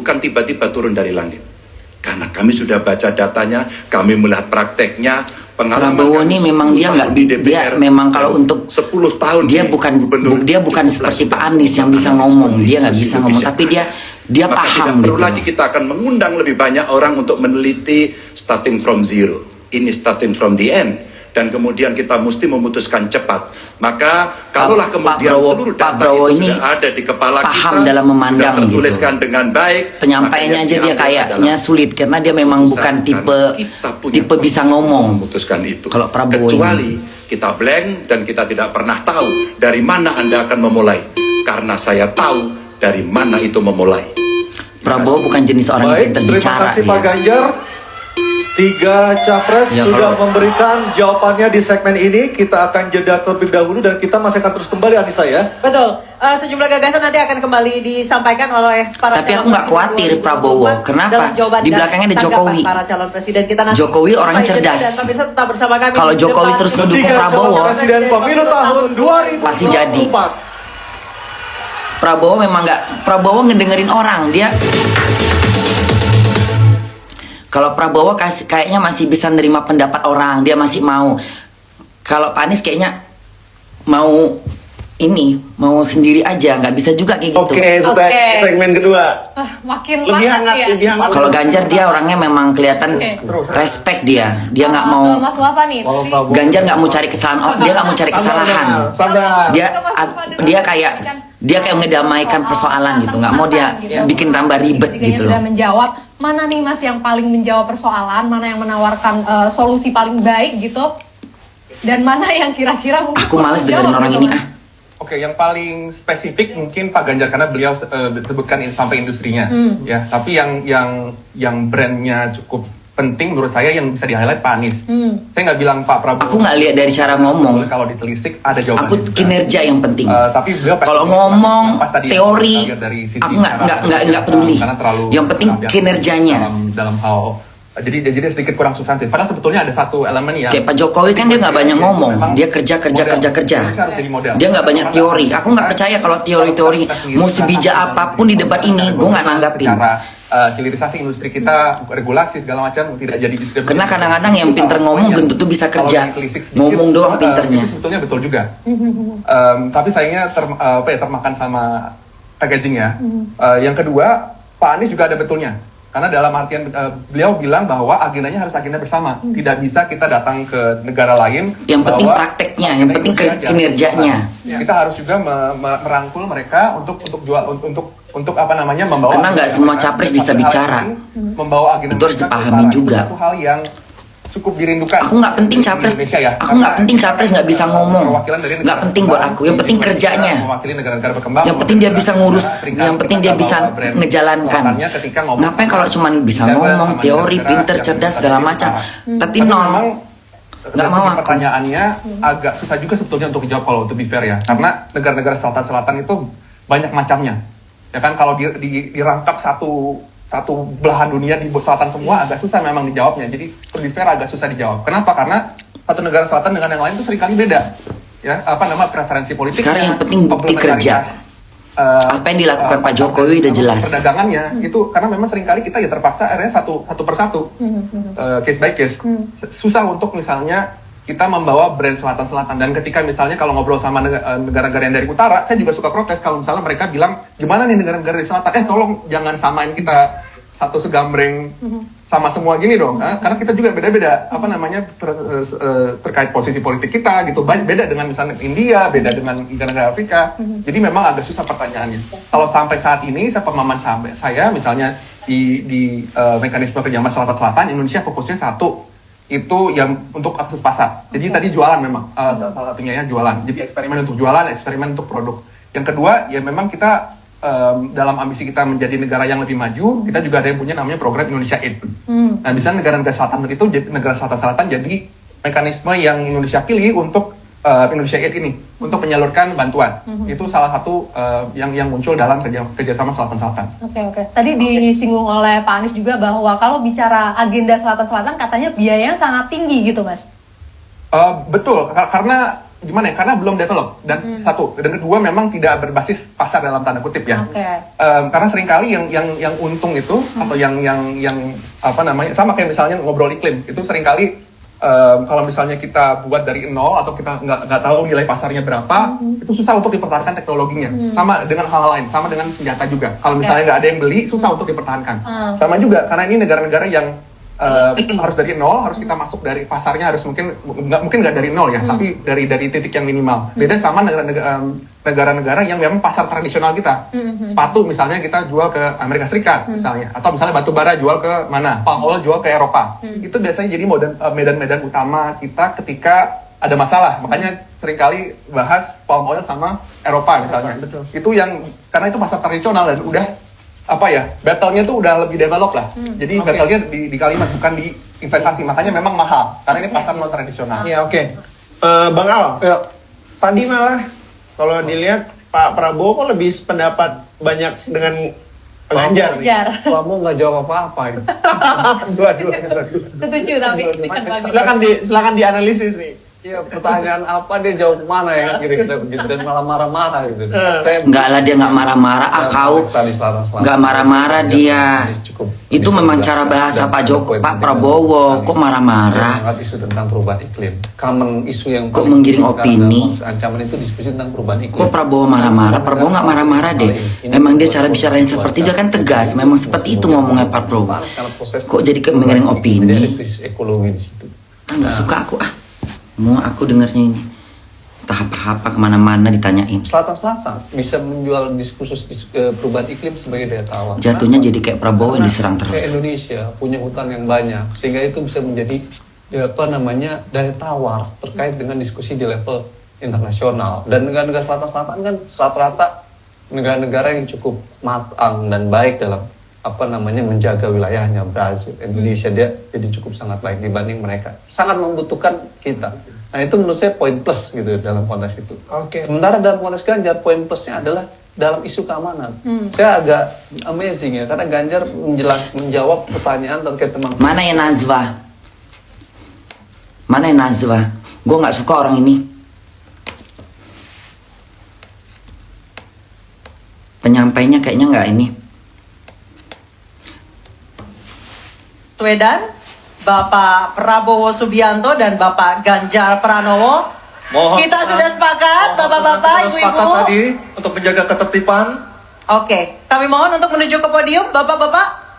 bukan tiba-tiba turun dari langit. Karena kami sudah baca datanya, kami melihat prakteknya, pengalaman Prabowo kami ini memang dia 10 nggak tahun di DPR, dia memang kalau untuk 10 tahun dia di bukan gubernur, dia bukan cukuplah seperti sudah Pak Anies yang bisa menganalisis ngomong, kondisi dia nggak bisa ngomong, Indonesia. tapi dia Maka paham tidak gitu. perlu lagi kita akan mengundang lebih banyak orang untuk meneliti starting from zero. Ini starting from the end. Dan kemudian kita mesti memutuskan cepat. Maka kalaulah kemudian seluruh Pak data Prabowo itu ini sudah ada di kepala paham kita, dalam memandang sudah tertuliskan gitu. dengan baik, Penyampaiannya aja dia kayaknya sulit karena dia memang bukan tipe bisa ngomong. Memutuskan itu. Kalau Prabowo Kecuali ini kita blank dan kita tidak pernah tahu dari mana Anda akan memulai. Karena saya tahu dari mana itu memulai. Prabowo bukan jenis orang yang pintar bicara. Terima kasih Pak Ganjar. 3 capres Ya, sudah kalau- memberikan jawabannya di segmen ini. Kita akan jeda terlebih dahulu dan kita masih akan terus kembali, Anissa ya. Betul. Sejumlah gagasan nanti akan kembali disampaikan oleh para Tapi aku calon nggak khawatir presiden Prabowo. 2024 Kenapa? dalam jawaban Di dan belakangnya ada tanggapan Jokowi. Para calon presiden kita nanti. Jokowi orangnya Usai jeda cerdas. dan pemirsa tetap bersama kami Kalau di Jokowi depan terus gedung mendukung Ketiga Prabowo, calon presiden pemilu tahun 2024. pasti jadi. Prabowo memang nggak, Prabowo ngedengerin orang dia. Kalau Prabowo kayaknya masih bisa nerima pendapat orang, dia masih mau. Kalau Pak Anies kayaknya mau mau sendiri aja, nggak bisa juga kayak gitu. Oke, itu segmen kedua. Makin Lebih hangat, ya. lebih hangat. Kalau Ganjar dia orangnya memang kelihatan respect dia Nggak mau. Mas Wafa nih. Kalau tadi- Prabowo- Ganjar nggak mau cari kesalahan, dia nggak mau cari kesalahan. Sabar. Dia kayak ngedamaikan persoalan gitu, nggak mau dia bikin tambah ribet Ketiganya gitu sudah loh. menjawab. Mana nih Mas yang paling menjawab persoalan, mana yang menawarkan solusi paling baik gitu, dan mana yang kira-kira mungkin Aku males kurang dengerin jawab orang gitu, ini Mas? ah. Oke, yang paling spesifik mungkin Pak Ganjar karena beliau sebutkan sampai industrinya, ya. Tapi yang brandnya cukup penting menurut saya yang bisa di-highlight Pak Anies. Saya nggak bilang Pak Prabowo. Aku nggak lihat dari cara ngomong. Kalau ditelisik ada jawabannya. Aku kinerja yang penting. Tapi beliau Kalau pasti- ngomong pas tadi teori, kita lihat dari sisi aku cara nggak peduli. karena terlalu Yang penting biasa kinerjanya. dalam hal jadi sedikit kurang substantif. Padahal sebetulnya ada satu elemen yang Kayak Pak Jokowi kan dia nggak banyak ngomong, dia kerja. Dia nggak banyak teori. Aku nggak percaya kalau teori-teori mau sebijak apapun di debat ini, gue nggak nanggapin. Hilirisasi industri kita, regulasi segala macam tidak jadi. Karena kadang-kadang yang pinter ngomong belum tentu bisa kerja. Ngomong doang pinternya. Itu sebetulnya betul juga. Tapi sayangnya termakan sama packaging ya. Yang kedua, Pak Anies juga ada betulnya. Karena dalam artian beliau bilang bahwa agendanya harus agenda bersama. Tidak bisa kita datang ke negara lain. Yang penting bahwa prakteknya, yang penting kinerjanya. Kita harus juga merangkul mereka untuk apa namanya membawa. Karena nggak semua capres bisa bicara. Membawa agenda Itu harus mereka ke dipahamin utara. juga. Itu satu hal yang cukup dirindukan. Aku nggak penting di capres. Indonesia ya. Aku nggak penting capres nggak bisa ngomong. Perwakilan dari Nggak negara penting buat berkembang, aku. Yang penting kerjanya. mewakili negara-negara berkembang. Yang penting dia bisa ngurus. Yang penting dia bisa ngejalankan. Ngapain kalau cuman bisa ngomong, teori, pinter, cerdas segala macam. Tapi nol. Nggak mau aku. Pertanyaannya agak susah juga sebetulnya untuk dijawab kalau to be fair ya. Karena negara-negara selatan itu banyak macamnya. Ya kan kalau dirangkap satu belahan dunia di selatan semua agak susah memang dijawabnya. Jadi to be fair agak susah dijawab. Kenapa? Karena satu negara selatan dengan yang lain itu seringkali beda. Ya, preferensi politik. Sekarang yang penting bukti kerja. Apa yang dilakukan Pak Jokowi udah jelas. Perdagangannya itu karena memang seringkali kita ya terpaksa akhirnya satu persatu, case by case. Susah untuk misalnya kita membawa brand selatan-selatan, dan ketika misalnya kalau ngobrol sama negara-negara yang dari utara, saya juga suka protes kalau misalnya mereka bilang gimana nih negara-negara dari selatan, tolong jangan samain kita satu segambreng sama semua gini dong, karena kita juga beda-beda terkait posisi politik kita gitu, beda dengan misalnya India, beda dengan negara-negara Afrika. Jadi memang agak susah pertanyaannya. Kalau sampai saat ini pemahaman saya misalnya di mekanisme kerjasama selatan-selatan, Indonesia fokusnya satu, itu yang untuk akses pasar. Jadi tadi jualan memang salah satunya ya jualan. Jadi eksperimen untuk jualan, eksperimen untuk produk. Yang kedua ya memang kita dalam ambisi kita menjadi negara yang lebih maju, kita juga ada yang punya namanya program Indonesia Aid. Nah, misalnya negara-negara selatan itu negara selatan jadi mekanisme yang Indonesia pilih untuk Indonesia Aid ini untuk menyalurkan bantuan. Itu salah satu yang muncul dalam kerjasama selatan-selatan. Oke. Tadi disinggung oleh Pak Anies juga bahwa kalau bicara agenda selatan-selatan katanya biayanya sangat tinggi gitu, Mas. Betul, karena gimana ya, karena belum develop, dan satu, dan kedua memang tidak berbasis pasar dalam tanda kutip ya. Oke. Karena seringkali yang untung itu atau yang apa namanya, sama kayak misalnya ngobrol iklim itu seringkali kalau misalnya kita buat dari nol atau kita nggak tahu nilai pasarnya berapa, itu susah untuk dipertahankan teknologinya. Sama dengan hal-hal lain, sama dengan senjata juga. Kalau misalnya nggak ada yang beli, susah untuk dipertahankan. Sama juga karena ini negara-negara yang harus dari nol, harus kita masuk dari pasarnya, harus mungkin nggak dari nol ya, tapi dari titik yang minimal. Beda sama negara-negara yang memang pasar tradisional kita. Sepatu misalnya kita jual ke Amerika Serikat misalnya, atau misalnya batu bara jual ke mana, palm oil jual ke Eropa. Itu biasanya jadi medan-medan utama kita ketika ada masalah. Makanya seringkali bahas palm oil sama Eropa misalnya. Itu yang karena itu pasar tradisional dan udah apa ya, battle-nya tuh udah lebih develop lah. Jadi battle-nya di kalimat, bukan di investasi. Makanya memang mahal, karena ini pasar non tradisional. Iya, oke. Bang Al, tadi malah kalau dilihat Pak Prabowo kok lebih sependapat banyak dengan Pak Ganjar. Kamu nggak jawab apa-apa ini. Dua. Setuju tapi Silakan dianalisis nih. Iya, pertanyaan apa dia jawab mana ya kira-kira begitu, dan malah marah-marah gitu. Saya Enggak lah, dia nggak marah-marah. Kau Tadi selatan-selatan. nggak marah-marah dia. Itu Cukup memang cara bahasa Pak Prabowo. Kok marah-marah? Angkat isu tentang perubahan iklim. Common isu yang Kok paling menggiring sekarang opini? dalam ancaman itu diskusi tentang perubahan iklim. Kok Prabowo marah-marah? Prabowo nggak marah-marah deh. Memang dia cara bicaranya seperti dia kan tegas. Memang seperti itu ngomongnya Pak Prabowo. Kok jadi ke mengiring opini? Ada krisis ekologi di situ. Nggak suka aku Mau aku dengarnya ini. Entah apa-apa kemana-mana ditanyain. Selatan-selatan bisa menjual diskursus perubahan iklim sebagai daya tawar. Jatuhnya jadi kayak Prabowo yang diserang Kayak terus. Indonesia punya hutan yang banyak, sehingga itu bisa menjadi daya tawar terkait dengan diskusi di level internasional. Dan negara-negara selatan-selatan kan rata-rata negara-negara yang cukup matang dan baik dalam menjaga wilayahnya. Brazil, Indonesia dia jadi cukup sangat baik dibanding mereka. Sangat membutuhkan kita. Nah itu menurut saya poin plus gitu dalam konteks itu. Oke. Sementara dalam konteks Ganjar poin plusnya adalah dalam isu keamanan. Saya agak amazing ya, karena Ganjar menjawab pertanyaan terkait teman. Mana yang Nazwa? Gue nggak suka orang ini. Penyampainya kayaknya nggak ini. Baswedan, Bapak Prabowo Subianto dan Bapak Ganjar Pranowo. Kita sudah sepakat, Bapak-bapak, Sepakat Ibu-ibu. tadi untuk menjaga ketertiban. Oke, kami mohon untuk menuju ke podium, Bapak-bapak.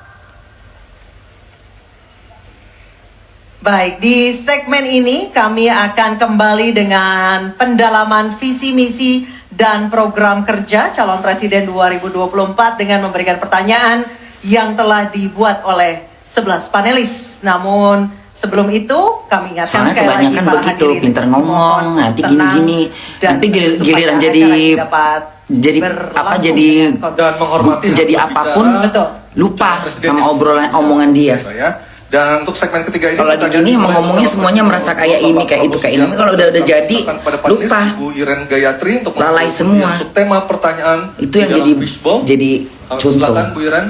Baik, di segmen ini kami akan kembali dengan pendalaman visi misi dan program kerja calon presiden 2024 dengan memberikan pertanyaan yang telah dibuat oleh 11 panelis. Namun sebelum itu kami ingatkan Soalnya sekali lagi kebanyakan para begitu, hadirin pinter ngomong, mohon nanti tenang gini-gini. dan Tapi giliran supaya jadi acara ini dapat berlangsung jadi dengan kondusif. Dan menghormati jadi hak apapun bicara Betul. lupa Presiden sama yang obrolan omongan dia. saya. Dan untuk segmen ketiga ini Kalau lagi gini emang ngomongnya semuanya merasa kayak ini, kayak itu, kayak ini. Kalau udah jadi lupa. Bu Iren Gayatri untuk Lalai semua. subtema pertanyaan Itu yang di dalam jadi fishbowl. contoh. Silakan Bu Iren.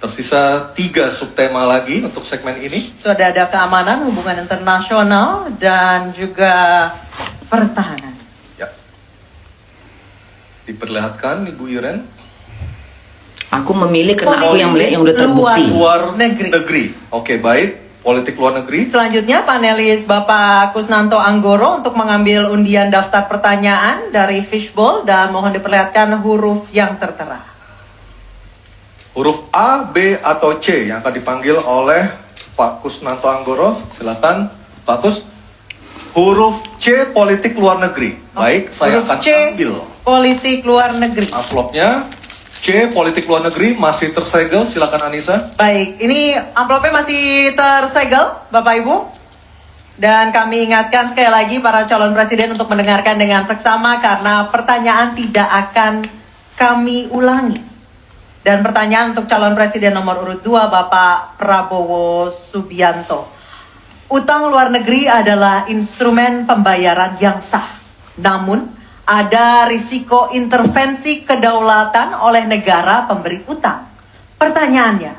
Tersisa 3 subtema lagi untuk segmen ini. Sudah ada keamanan, hubungan internasional, dan juga pertahanan. Ya. Diperlihatkan Ibu Iren. Aku memilih karena aku yang melihat yang udah terbukti. Luar Negeri. negeri. Oke, baik. Politik luar negeri. Selanjutnya panelis Bapak Kusnanto Anggoro untuk mengambil undian daftar pertanyaan dari fishbowl dan mohon diperlihatkan huruf yang tertera. Huruf A, B, atau C yang akan dipanggil oleh Pak Kusnanto Anggoro. Silakan, Pak Kus. Huruf C, politik luar negeri. Baik, saya Huruf akan C, ambil politik luar negeri. amplopnya. C, politik luar negeri masih tersegel. Silakan Anissa. Baik, ini amplopnya masih tersegel, Bapak Ibu. Dan kami ingatkan sekali lagi para calon presiden untuk mendengarkan dengan seksama karena pertanyaan tidak akan kami ulangi. Dan pertanyaan untuk calon presiden nomor urut 2 Bapak Prabowo Subianto. Utang luar negeri adalah instrumen pembayaran yang sah. Namun ada risiko intervensi kedaulatan oleh negara pemberi utang. Pertanyaannya,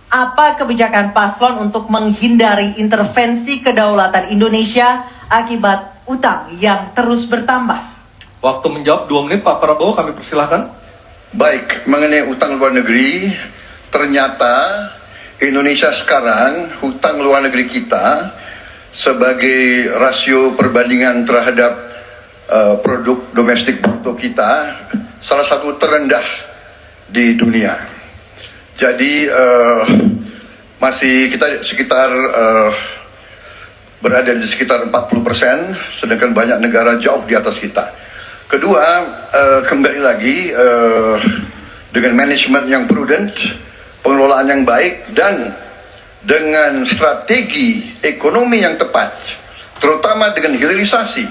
Apa kebijakan paslon untuk menghindari intervensi kedaulatan Indonesia akibat utang yang terus bertambah? Waktu menjawab 2 menit Pak Prabowo, kami persilahkan. Baik, mengenai utang luar negeri, ternyata Indonesia sekarang, hutang luar negeri kita sebagai rasio perbandingan terhadap produk domestik bruto kita salah satu terendah di dunia. Jadi masih kita sekitar berada di sekitar 40%, sedangkan banyak negara jauh di atas kita. Kedua, kembali lagi dengan manajemen yang prudent, pengelolaan yang baik, dan dengan strategi ekonomi yang tepat, terutama dengan hilirisasi,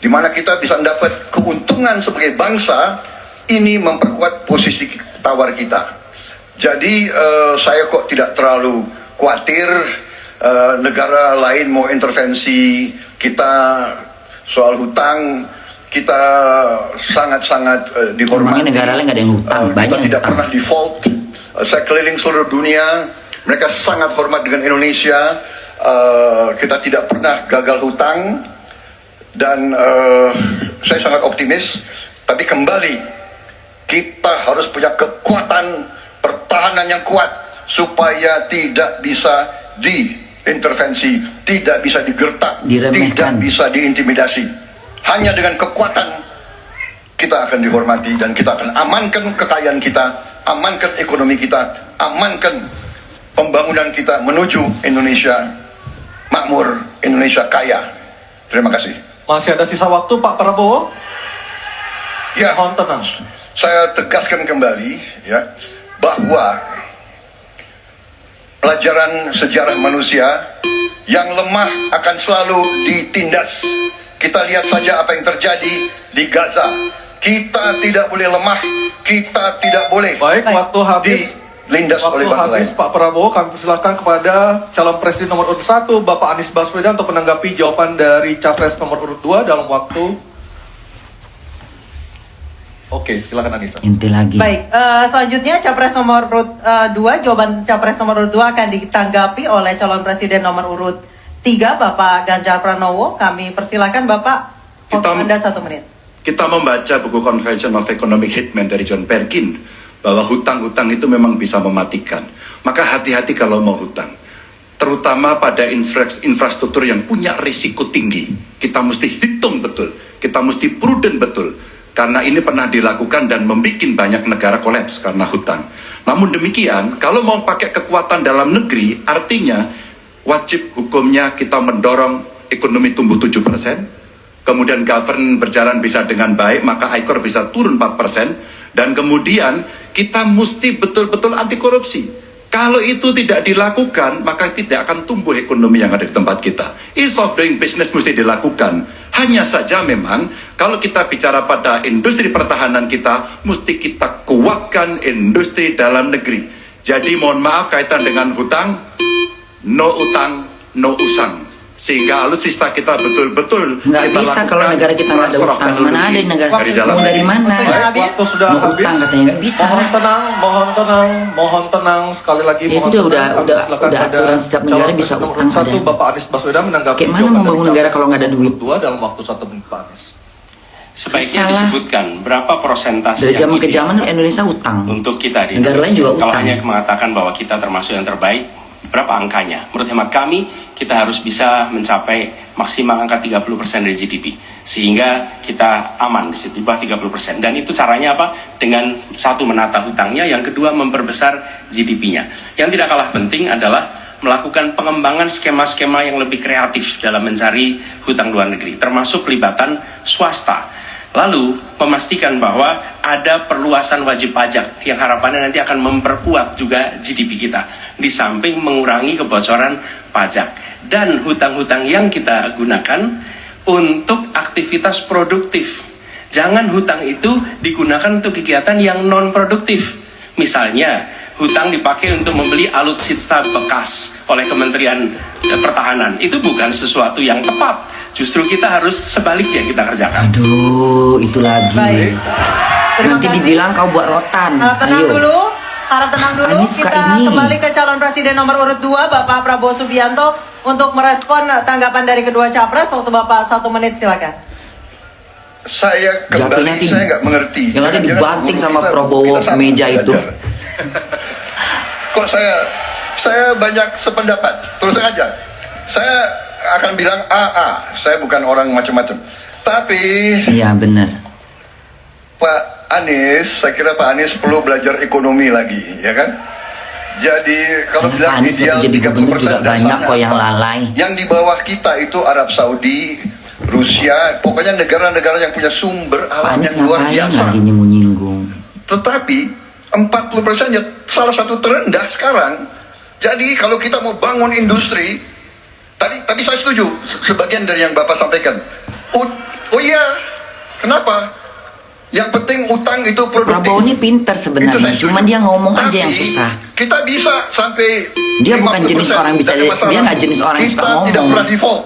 di mana kita bisa mendapat keuntungan sebagai bangsa, ini memperkuat posisi tawar kita. Jadi saya kok tidak terlalu khawatir negara lain mau intervensi kita soal hutang. Kita sangat-sangat dihormati. Emangnya negara lain nggak ada yang hutang? Kita Banyak yang tidak hutang. pernah default. Saya keliling seluruh dunia, mereka sangat hormat dengan Indonesia. Kita tidak pernah gagal hutang, dan saya sangat optimis. Tapi kembali, kita harus punya kekuatan pertahanan yang kuat supaya tidak bisa diintervensi, tidak bisa digertak, Diremehkan. tidak bisa diintimidasi. Hanya dengan kekuatan kita akan dihormati, dan kita akan amankan kekayaan kita, amankan ekonomi kita, amankan pembangunan kita menuju Indonesia makmur, Indonesia kaya. Terima kasih. Masih ada sisa waktu Pak Prabowo? Ya, Mohon tenang. saya tegaskan kembali ya bahwa pelajaran sejarah manusia yang lemah akan selalu ditindas. Kita lihat saja apa yang terjadi di Gaza. Kita tidak boleh lemah, kita tidak boleh Baik, waktu habis. dilindas oleh Waktu bangsa lain. habis Pak Prabowo, kami persilakan kepada calon presiden nomor urut 1 Bapak Anies Baswedan untuk menanggapi jawaban dari capres nomor urut 2 dalam waktu. Oke, silakan Anissa. Inti lagi. Baik, selanjutnya capres nomor urut 2, jawaban capres nomor urut 2 akan ditanggapi oleh calon presiden nomor urut 3 Bapak Ganjar Pranowo. Kami persilakan Bapak, waktu Anda 1 menit. Kita membaca buku Convention of Economic Hitman dari John Perkin bahwa hutang-hutang itu memang bisa mematikan. Maka hati-hati kalau mau hutang, terutama pada infrastruktur yang punya risiko tinggi. Kita mesti hitung betul, kita mesti prudent betul, karena ini pernah dilakukan dan membuat banyak negara kolaps karena hutang. Namun demikian, kalau mau pakai kekuatan dalam negeri, artinya wajib hukumnya kita mendorong ekonomi tumbuh 7%, kemudian govern berjalan bisa dengan baik, maka ICOR bisa turun 4%, dan kemudian kita mesti betul-betul anti korupsi. Kalau itu tidak dilakukan, maka tidak akan tumbuh ekonomi yang ada di tempat kita. Ease of doing business mesti dilakukan. Hanya saja memang, kalau kita bicara pada industri pertahanan kita, mesti kita kuatkan industri dalam negeri. Jadi mohon maaf kaitan dengan hutang, no utang, no usang. Sehingga alutsista kita betul-betul Nggak kita bisa lakukan kalau negara kita nggak ada transfer of utang. Mana ada technology negara dari dalam mau dari negeri. mana? Waktunya habis. Waktu sudah Mau habis. utang katanya nggak bisa Mohon lah. tenang, mohon tenang sekali lagi. Ya, itu mohon udah tenang. Kami udah persilakan udah pada aturan setiap negara calon bisa presiden nomor utang urut 1 ada. Bapak Anies Baswedan menanggapi Kayak mana jawaban membangun dari negara capres kalau nggak ada nomor duit? urut 2 dalam waktu 1 menit Pak Anies. Sebaiknya Susah lah. disebutkan berapa persentase Dari zaman ke ideal zaman Indonesia utang. untuk kita di Negara lain juga Kalau utang. hanya mengatakan bahwa kita termasuk yang terbaik, berapa angkanya? Menurut hemat kami, kita harus bisa mencapai maksimal angka 30% dari GDP. Sehingga kita aman di situ, di bawah 30%. Dan itu caranya apa? Dengan satu, menata hutangnya, yang kedua memperbesar GDP-nya. Yang tidak kalah penting adalah melakukan pengembangan skema-skema yang lebih kreatif dalam mencari hutang luar negeri, termasuk pelibatan swasta. Lalu memastikan bahwa ada perluasan wajib pajak yang harapannya nanti akan memperkuat juga GDP kita, di samping mengurangi kebocoran pajak. Dan hutang-hutang yang kita gunakan untuk aktivitas produktif. Jangan hutang itu digunakan untuk kegiatan yang non produktif. Misalnya hutang dipakai untuk membeli alutsista bekas oleh Kementerian Pertahanan. Itu bukan sesuatu yang tepat. Justru kita harus sebaliknya kita kerjakan. Aduh, itu lagi. Baik. Terima Nanti kasih. dibilang kau buat rotan. Tenang Ayo. dulu. harap tenang dulu. Anies suka Kita ini. kembali ke calon presiden nomor urut 2, Bapak Prabowo Subianto, untuk merespon tanggapan dari kedua capres. Waktu Bapak 1 menit, silakan. Saya Jatuhnya kembali, saya nggak mengerti. yang ada Jangan-jangan dibanting guru sama kita- Prabowo kita sama meja itu. belajar. Kok saya banyak sependapat. Terus aja. Saya akan bilang AA. Saya bukan orang macam-macam. Tapi Iya benar. Pak Anies, saya kira Pak Anies perlu belajar ekonomi lagi, ya kan? Jadi kalau Karena bilang Pak Anies ideal waktu jadi gubernur 30% juga banyak dasarnya kok yang apa? lalai. Yang di bawah kita itu Arab Saudi, Rusia, pokoknya negara-negara yang punya sumber Pak alam Anies yang luar ngapain biasa. lagi nyinggung-nyinggung? Tetapi 40% ya salah satu terendah sekarang. Jadi kalau kita mau bangun industri, tadi saya setuju sebagian dari yang Bapak sampaikan. Oh iya, kenapa? Yang penting utang itu produktif. Prabowo ini pinter Itu sebenarnya, saya cuman setuju. dia ngomong aja Tapi yang susah. Kita bisa sampai Dia bukan jenis 50%, orang yang bisa- tidak ada masalah. dia nggak jenis orang yang suka Kita tidak ngomong. pernah default.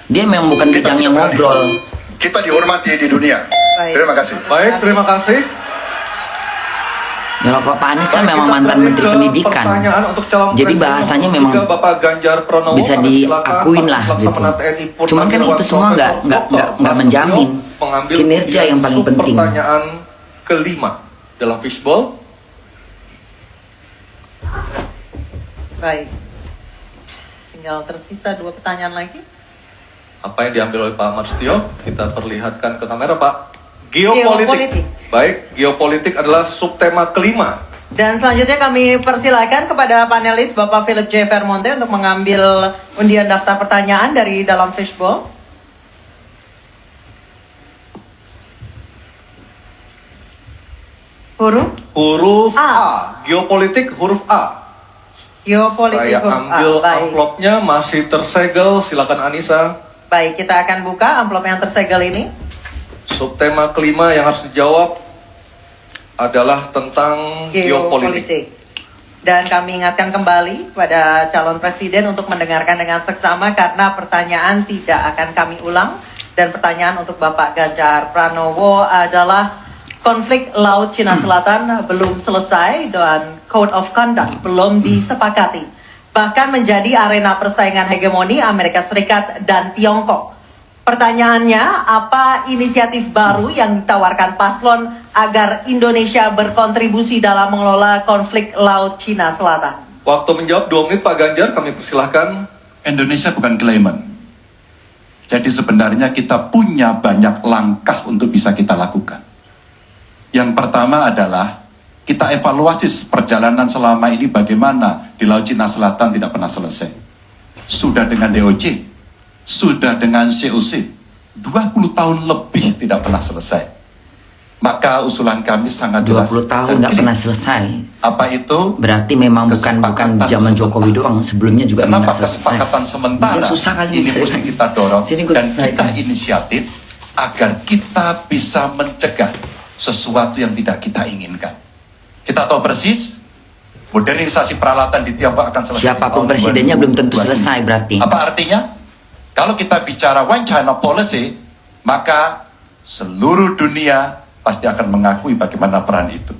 Dia memang bukan Kita bidangnya tidak pernah ngobrol. default. Kita dihormati di dunia. Baik. Terima kasih. Baik, terima kasih. Ya kalau Pak Anies kan Baik, memang kita mantan beralih Menteri ke Pendidikan. pertanyaan untuk calon Jadi presiden bahasanya nomor memang tiga, Bapak Ganjar Pranowo. bisa Kami silakan diakuin Pak lah gitu. Laksamana TNI Purnawirawan Cuman kan itu semua nggak Profesor menjamin mengambil kinerja kemudian yang paling sub penting. Pertanyaan kelima dalam fishbowl. Baik. Tinggal tersisa 2 pertanyaan lagi. Apa yang diambil oleh Pak Marstio? Kita perlihatkan ke kamera, Pak. Geopolitik. Baik, geopolitik adalah subtema kelima. Dan selanjutnya kami persilakan kepada panelis Bapak Philip J. Vermonte untuk mengambil undian daftar pertanyaan dari dalam fishbowl. Huruf A. A. Geopolitik huruf A. Geopolitik Saya huruf A. ambil Baik. amplopnya, masih tersegel. Silakan Anissa. Baik, kita akan buka amplop yang tersegel ini. Subtema kelima yang harus dijawab adalah tentang geopolitik. Geopolitik. Dan kami ingatkan kembali pada calon presiden untuk mendengarkan dengan seksama karena pertanyaan tidak akan kami ulang. Dan pertanyaan untuk Bapak Ganjar Pranowo adalah konflik Laut Cina Selatan belum selesai dan Code of Conduct belum disepakati. Bahkan menjadi arena persaingan hegemoni Amerika Serikat dan Tiongkok. Pertanyaannya, apa inisiatif baru yang ditawarkan paslon agar Indonesia berkontribusi dalam mengelola konflik Laut Cina Selatan? Waktu menjawab 2 menit Pak Ganjar, kami persilahkan. Indonesia bukan claimant. Jadi sebenarnya kita punya banyak langkah untuk bisa kita lakukan. Yang pertama adalah kita evaluasi perjalanan selama ini bagaimana di Laut Cina Selatan tidak pernah selesai. Sudah dengan DOC, sudah dengan COC, 20 tahun lebih tidak pernah selesai. Maka usulan kami sangat jelas 20 tahun dan nggak clear. pernah selesai. Apa itu? Berarti memang bukan Kesepakatan zaman Jokowi sementara. doang, sebelumnya juga Kenapa nggak selesai. kesepakatan sementara Mungkin susah kali ini saya. mesti kita dorong Sini gua dan selesaikan. kita inisiatif agar kita bisa mencegah sesuatu yang tidak kita inginkan. Kita tahu persis modernisasi peralatan di Tiongkok akan selesai. Siapapun di tahun presidennya belum tentu 2020. selesai berarti. Apa artinya? Kalau kita bicara One China Policy, maka seluruh dunia pasti akan mengakui bagaimana peran itu.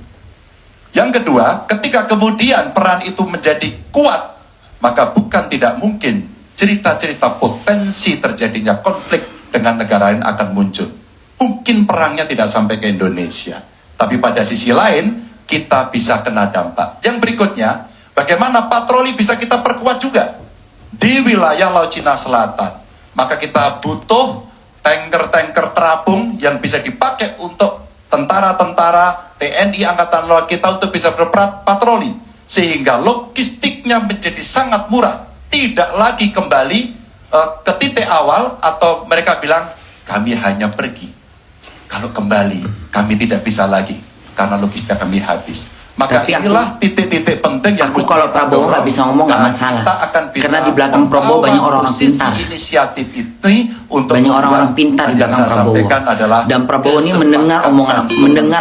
Yang kedua, ketika kemudian peran itu menjadi kuat, maka bukan tidak mungkin cerita-cerita potensi terjadinya konflik dengan negara lain akan muncul. Mungkin perangnya tidak sampai ke Indonesia, tapi pada sisi lain kita bisa kena dampak. Yang berikutnya, bagaimana patroli bisa kita perkuat juga di wilayah Laut Cina Selatan. Maka kita butuh tanker-tanker terapung yang bisa dipakai untuk tentara-tentara TNI Angkatan Laut kita untuk bisa berpatroli. Sehingga logistiknya menjadi sangat murah. Tidak lagi kembali ke titik awal atau mereka bilang, kami hanya pergi. Kalau kembali, kami tidak bisa lagi. Karena logistik kami habis. Maka Tapi inilah titik-titik penting yang Aku mesti kalau kita Prabowo nggak dorong. bisa ngomong nggak Dan masalah. kita akan bisa Karena di belakang Prabowo membawa banyak orang-orang posisi pintar. Inisiatif ini untuk Banyak membuat orang-orang pintar di yang belakang saya Prabowo. sampaikan adalah Dan Prabowo ini kesepakatan mendengar omongan, mendengar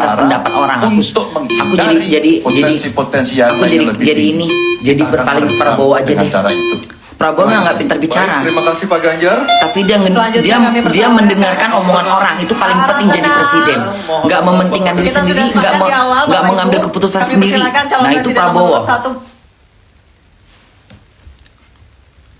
sementara pendapat orang. untuk Aku jadi potensi-potensi yang aku lain jadi lebih jadi tinggi. ini jadi Kita akan berpaling ke meredam Prabowo aja dengan deh. cara itu. Prabowo memang nggak pintar bicara. Baik, terima kasih Pak Ganjar. Tapi dia Selanjutnya kami dia persilakan mendengarkan omongan orang, itu paling penting jadi presiden. Nggak mementingkan diri Kita sendiri, sudah sepakat di awal, nggak Bapak mengambil Ibu. keputusan Kami sendiri. persilakan calon Nah itu presiden Prabowo. nomor 1.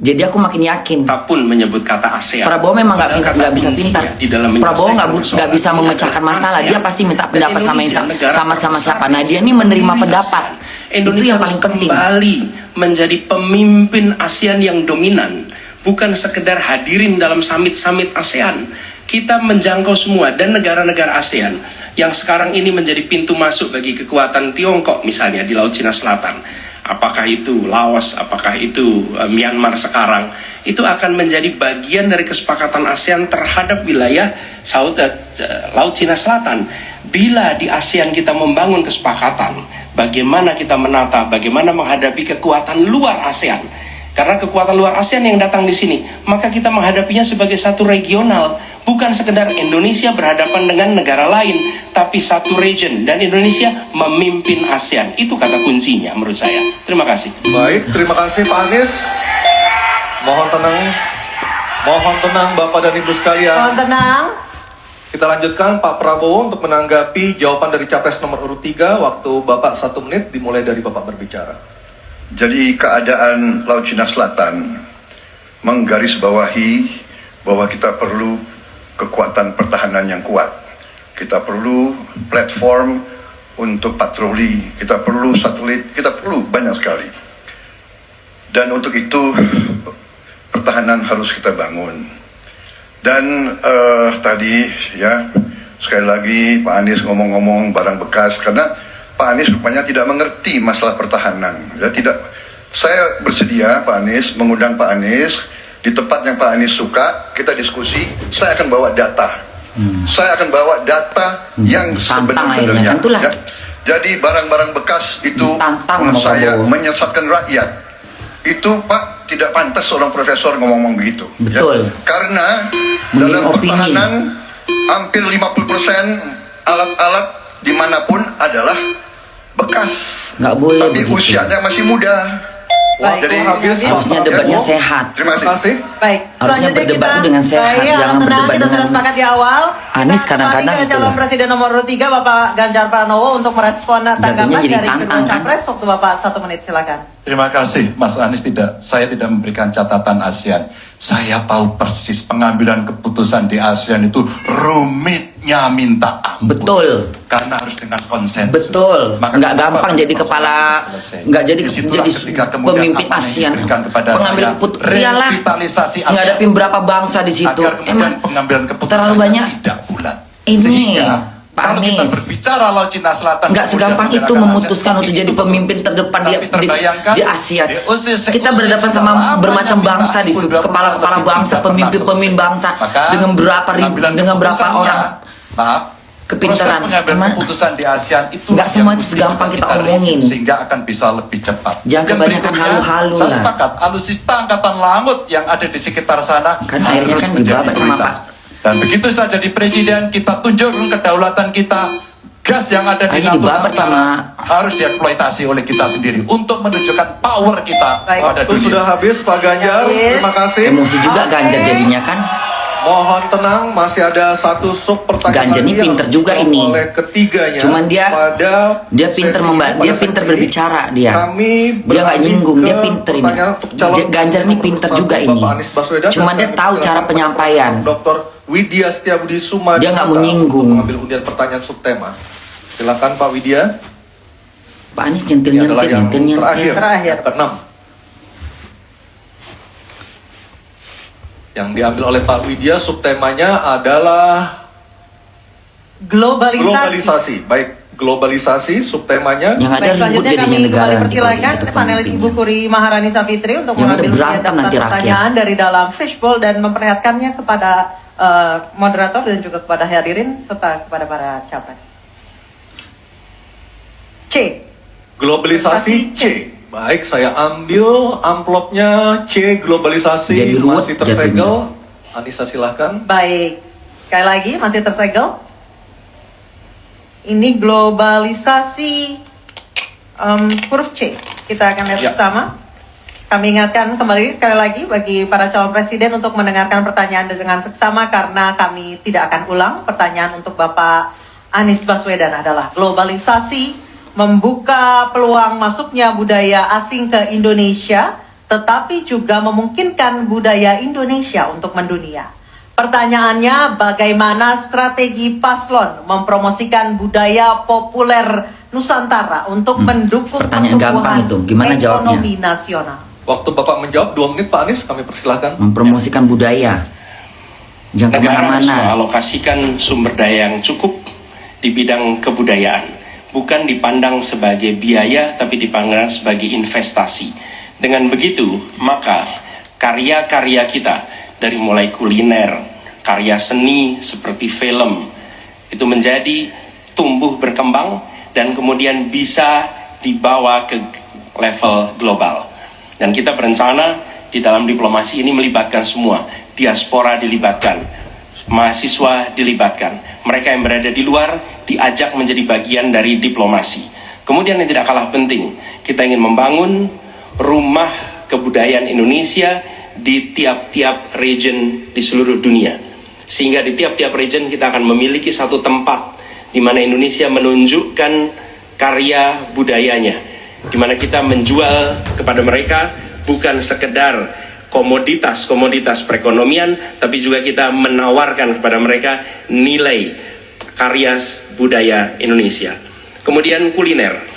Jadi aku makin yakin Kita pun menyebut kata ASEAN. Prabowo memang Padahal kata nggak bisa kuncinya pintar. di dalam Prabowo menyelesaikan nggak bisa persoalan memecahkan ini masalah. adalah Dia pasti minta ASEAN. pendapat Dan Indonesia negara sama siapa. Nah dia terbesar ini menerima di pendapat. ASEAN. Itu Indonesia yang harus paling penting. kembali menjadi pemimpin ASEAN yang dominan, bukan sekedar hadirin dalam summit-summit ASEAN. Kita menjangkau semua, dan negara-negara ASEAN yang sekarang ini menjadi pintu masuk bagi kekuatan Tiongkok misalnya di Laut Cina Selatan. Apakah itu Laos, apakah itu Myanmar sekarang, itu akan menjadi bagian dari kesepakatan ASEAN terhadap wilayah Laut Cina Selatan. Bila di ASEAN kita membangun kesepakatan, bagaimana kita menata, bagaimana menghadapi kekuatan luar ASEAN. Karena kekuatan luar ASEAN yang datang di sini, maka kita menghadapinya sebagai satu regional, bukan sekedar Indonesia berhadapan dengan negara lain, tapi satu region, dan Indonesia memimpin ASEAN. Itu kata kuncinya menurut saya. Terima kasih. Baik, terima kasih Pak Anies. Mohon tenang Bapak dan Ibu sekalian. Mohon tenang. Kita lanjutkan Pak Prabowo untuk menanggapi jawaban dari Capres nomor urut 3. Waktu Bapak 1 menit dimulai dari Bapak berbicara. Jadi keadaan Laut Cina Selatan menggarisbawahi bahwa kita perlu kekuatan pertahanan yang kuat. Kita perlu platform untuk patroli, kita perlu satelit, kita perlu banyak sekali. Dan untuk itu pertahanan harus kita bangun. Dan tadi ya sekali lagi Pak Anies ngomong-ngomong barang bekas, karena Pak Anies rupanya tidak mengerti masalah pertahanan. Ya, saya bersedia Pak Anies mengundang Pak Anies di tempat yang Pak Anies suka, kita diskusi. Saya akan bawa data. Saya akan bawa data yang sebenar-benarnya. Ya. Jadi barang-barang bekas itu menurut saya menyesatkan rakyat. Itu Pak tidak pantas seorang profesor ngomong begitu. Betul. Ya. Karena dalam Mengirim opini. pertahanan hampir 50% alat-alat dimanapun adalah bekas. Nggak boleh Tapi begitu. usianya masih muda. Baik, Jadi harusnya debatnya sehat. Terima kasih. Baik, Harusnya selanjutnya berdebat kita, itu dengan sehat, baik, jangan tenang, berdebat kita dengan sudah sepakat di awal. Anies Kita kadang-kadang kembali ke itu calon lah. presiden nomor 3 Bapak Ganjar Pranowo untuk merespon tanggapan jadi dari kedua tantang, kan? capres. Waktu Bapak 1 menit, silakan. Terima kasih Mas Anies, saya tidak memberikan catatan ASEAN. Saya tahu persis pengambilan keputusan di ASEAN itu rumitnya minta ampun. Betul. Karena harus dengan konsensus. Betul. Maka Nggak kenapa gampang jadi persoalan kepala, ini selesai? nggak jadi Disitulah ketika kemudian pemimpin apa yang ASEAN. diberikan kepada Pengambil saya, keputusan, iyalah. revitalisasi ASEAN. Ngadepin berapa bangsa di situ. Agar kemudian Emang pengambilan keputusan terlalu banyak. tidak bulat. Ini, Sehingga Pak kalau kita Anies, berbicara Laut Cina Selatan, nggak kemudian segampang itu membicarakan memutuskan ASEAN, untuk jadi itu pemimpin terdepan tapi terbayangkan, di ASEAN. di usia- Kita usia berhadapan sudah sama lama bermacam minta bangsa di situ, ampun, kepala-kepala tapi bangsa, tidak pernah pemimpin-pemimpin selesai. bangsa Maka, dengan berapa pengambilan dengan berapa keputusannya, orang maaf, kepintaran. proses pengambilan Emang keputusan di ASEAN itu nggak yang semua itu mesti segampang kita review omongin. sehingga akan bisa lebih cepat. Jangan Yang kebanyakan berikutnya, halu-halu saya lah. sepakat, alutsista angkatan laut yang ada di sekitar sana Kan akhirnya harus kan menjadi dibabat sama prioritas. Pak. Dan begitu saja di presiden kita tunjukkan kedaulatan kita, gas yang ada di Akhirnya Natuna dibabat Utara sama- harus dieksploitasi oleh kita sendiri untuk menunjukkan power kita Baik. pada Waktu dunia. sudah habis Pak Ganjar. Habis. Terima kasih. emosi juga Oke. Ganjar jadinya kan. Mohon tenang, masih ada satu sub pertanyaan Ganjar ini lagi yang pinter juga dijawab ini. oleh ketiganya. Cuman dia- pada dia pinter sesi dia pada pinter saat ini, berbicara dia. Kami Dia nggak beralih nyinggung, ke dia pinter ini. pertanyaan untuk calon Ganjar ini nomor pinter satu, juga Bapak ini. Anies Baswedan, Cuman dan dia kami tahu silakan cara kepada penyampaian. Dr. Widya Setiabudi Sumadi Dia nggak mau untuk nyinggung. mengambil undian pertanyaan subtema. Silakan Pak Widya. Pak Anies Ini adalah yang nyentil. terakhir. Yang keenam. Yang diambil oleh Pak Widya subtemanya adalah globalisasi. Baik, globalisasi subtemanya. Yang ada Baik, ribut selanjutnya jadinya kami negara kembali nanti kalau persilakan kita panelis pemimpinnya. Ibu Puri Maharani Savitri untuk Yang ada mengambil berantem daftar nanti rakyat. pertanyaan dari dalam fishbowl dan memperlihatkannya kepada moderator dan juga kepada hadirin serta kepada para capres. C. Globalisasi C. Baik, saya ambil amplopnya C globalisasi. Jadi ruwet masih tersegel. Anissa silahkan. Baik, sekali lagi masih tersegel. Ini globalisasi huruf C. Kita akan lihat Ya. bersama. Kami ingatkan kembali sekali lagi bagi para calon presiden untuk mendengarkan pertanyaan dengan seksama karena kami tidak akan ulang. Pertanyaan untuk Bapak Anies Baswedan adalah globalisasi membuka peluang masuknya budaya asing ke Indonesia, tetapi juga memungkinkan budaya Indonesia untuk mendunia. Pertanyaannya, bagaimana strategi paslon mempromosikan budaya populer Nusantara untuk mendukung Pertanyaan gampang itu, gimana jawabnya? ekonomi nasional? Waktu Bapak menjawab 2 menit, Pak Anies, kami persilahkan. Mempromosikan budaya. Jangan Negara harus kemana-mana. mengalokasikan sumber daya yang cukup di bidang kebudayaan, bukan dipandang sebagai biaya tapi dipandang sebagai investasi. Dengan begitu, maka karya-karya kita dari mulai kuliner, karya seni seperti film itu menjadi tumbuh berkembang dan kemudian bisa dibawa ke level global. Dan kita berencana di dalam diplomasi ini melibatkan semua, diaspora dilibatkan, mahasiswa dilibatkan, mereka yang berada di luar diajak menjadi bagian dari diplomasi. Kemudian yang tidak kalah penting, kita ingin membangun rumah kebudayaan Indonesia di tiap-tiap region di seluruh dunia. Sehingga di tiap-tiap region kita akan memiliki satu tempat di mana Indonesia menunjukkan karya budayanya, di mana kita menjual kepada mereka bukan sekedar komoditas perekonomian, tapi juga kita menawarkan kepada mereka nilai karya budaya Indonesia. Kemudian kuliner,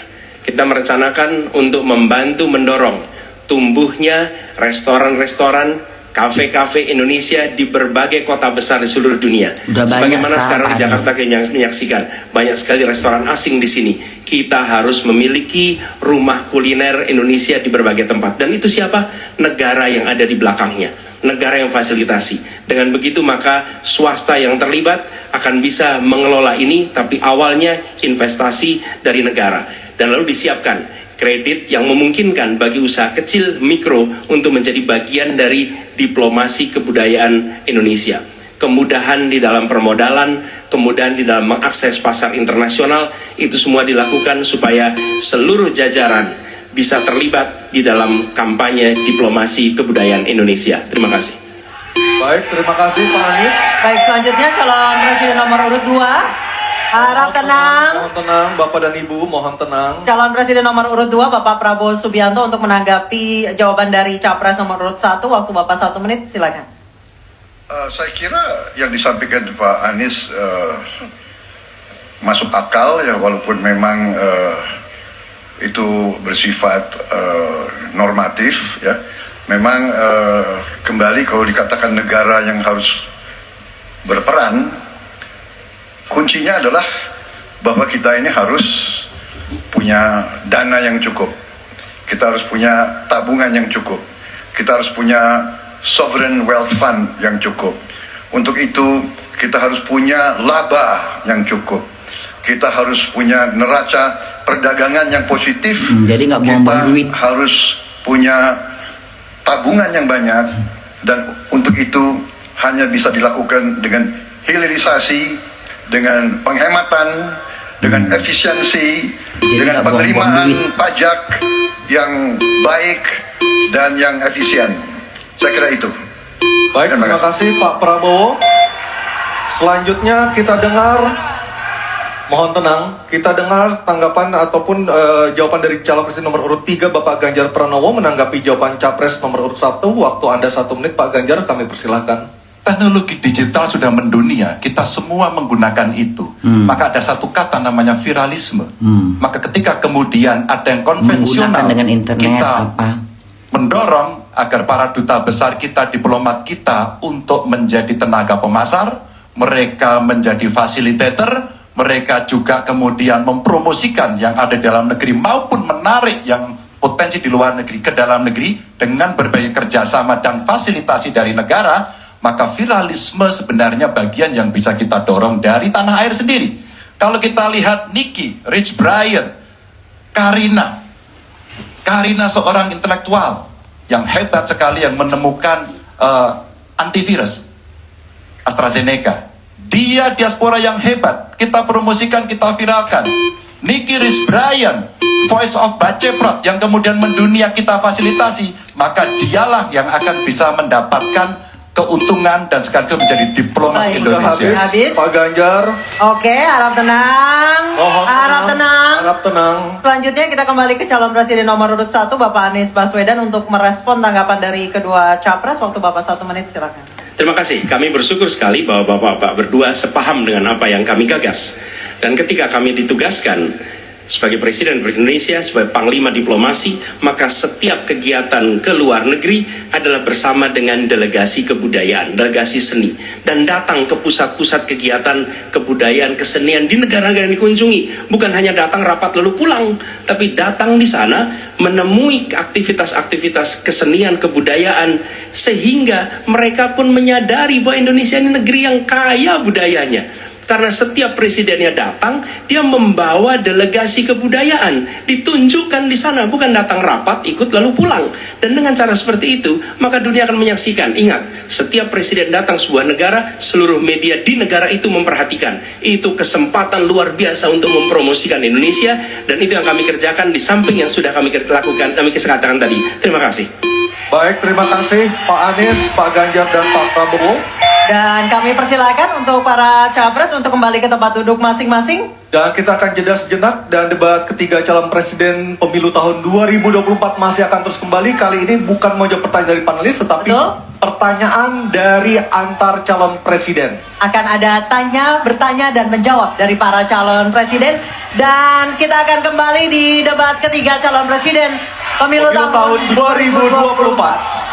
kita merencanakan untuk membantu mendorong tumbuhnya restoran-restoran, kafe-kafe Indonesia di berbagai kota besar di seluruh dunia. Udah Sebagaimana banyak sekarang di sekarang, Jakarta kita menyaksikan banyak sekali restoran asing di sini. Kita harus memiliki rumah kuliner Indonesia di berbagai tempat. Dan itu siapa? Negara yang ada di belakangnya, negara yang fasilitasi. Dengan begitu maka swasta yang terlibat akan bisa mengelola ini, tapi awalnya investasi dari negara. Dan lalu disiapkan kredit yang memungkinkan bagi usaha kecil mikro untuk menjadi bagian dari diplomasi kebudayaan Indonesia. Kemudahan di dalam permodalan, kemudahan di dalam mengakses pasar internasional, itu semua dilakukan supaya seluruh jajaran bisa terlibat di dalam kampanye diplomasi kebudayaan Indonesia. Terima kasih. Baik, terima kasih Pak Anies. Baik, selanjutnya calon presiden nomor urut 2. Harap tenang. Mohon tenang, Bapak dan Ibu, mohon tenang. Calon presiden nomor urut 2 Bapak Prabowo Subianto untuk menanggapi jawaban dari capres nomor urut 1. Waktu Bapak 1 menit, silakan. Saya kira yang disampaikan Pak Anies masuk akal ya, walaupun memang itu bersifat normatif ya. Memang kembali kalau dikatakan negara yang harus berperan, kuncinya adalah bahwa kita ini harus punya dana yang cukup. Kita harus punya tabungan yang cukup. Kita harus punya sovereign wealth fund yang cukup. Untuk itu kita harus punya laba yang cukup. Kita harus punya neraca perdagangan yang positif. Jadi nggak buang-buang duit. Kita harus punya tabungan yang banyak. Dan untuk itu hanya bisa dilakukan dengan hilirisasi, dengan penghematan, dengan efisiensi, dengan penerimaan pajak yang baik dan yang efisien. Saya kira itu. Baik, terima kasih Pak Prabowo. Selanjutnya kita dengar, mohon tenang, kita dengar tanggapan ataupun jawaban dari calon presiden nomor urut 3 Bapak Ganjar Pranowo menanggapi jawaban capres nomor urut 1. Waktu Anda 1 menit Pak Ganjar, kami persilahkan. Teknologi digital sudah mendunia, kita semua menggunakan itu. Maka ada satu kata namanya viralisme. Maka ketika kemudian ada yang konvensional, menggunakan dengan internet kita apa? mendorong agar para duta besar kita, diplomat kita untuk menjadi tenaga pemasar, mereka menjadi fasilitator, mereka juga kemudian mempromosikan yang ada di dalam negeri maupun menarik yang potensi di luar negeri ke dalam negeri dengan berbagai kerjasama dan fasilitasi dari negara. Maka viralisme sebenarnya bagian yang bisa kita dorong dari tanah air sendiri. Kalau kita lihat Nicky, Rich Brian, Karina seorang intelektual yang hebat sekali yang menemukan antivirus AstraZeneca. Dia diaspora yang hebat, kita promosikan, kita viralkan. Nicky Rich Brian, Voice of Baceprot yang kemudian mendunia kita fasilitasi, maka dialah yang akan bisa mendapatkan keuntungan dan sekaligus menjadi diplomat Baik, Sudah Indonesia. Habis. Pak Ganjar. Oke, harap tenang. Mohon Harap tenang. Harap tenang. Selanjutnya kita kembali ke calon presiden nomor urut 1 Bapak Anies Baswedan untuk merespon tanggapan dari kedua capres. Waktu Bapak 1 menit, silakan. Terima kasih. Kami bersyukur sekali bahwa Bapak-Bapak berdua sepaham dengan apa yang kami gagas. Dan ketika kami ditugaskan sebagai Presiden Republik Indonesia, sebagai Panglima Diplomasi, maka setiap kegiatan ke luar negeri adalah bersama dengan delegasi kebudayaan, delegasi seni, dan datang ke pusat-pusat kegiatan kebudayaan, kesenian di negara-negara yang dikunjungi. Bukan hanya datang rapat lalu pulang, tapi datang di sana menemui aktivitas-aktivitas kesenian, kebudayaan, sehingga mereka pun menyadari bahwa Indonesia ini negeri yang kaya budayanya. Karena setiap presidennya datang, dia membawa delegasi kebudayaan, ditunjukkan di sana, bukan datang rapat, ikut lalu pulang. Dan dengan cara seperti itu, maka dunia akan menyaksikan. Ingat, setiap presiden datang sebuah negara, seluruh media di negara itu memperhatikan. Itu kesempatan luar biasa untuk mempromosikan Indonesia, dan itu yang kami kerjakan di samping yang sudah kami lakukan, kami katakan tadi. Terima kasih. Baik, terima kasih Pak Anies, Pak Ganjar, dan Pak Prabowo. Dan kami persilakan untuk para capres untuk kembali ke tempat duduk masing-masing. Dan kita akan jeda sejenak dan debat ketiga calon presiden pemilu tahun 2024 masih akan terus kembali. Kali ini bukan mau jawab pertanyaan dari panelis, tetapi Betul. pertanyaan dari antar calon presiden. Akan ada bertanya dan menjawab dari para calon presiden. Dan kita akan kembali di debat ketiga calon presiden pemilu tahun 2024.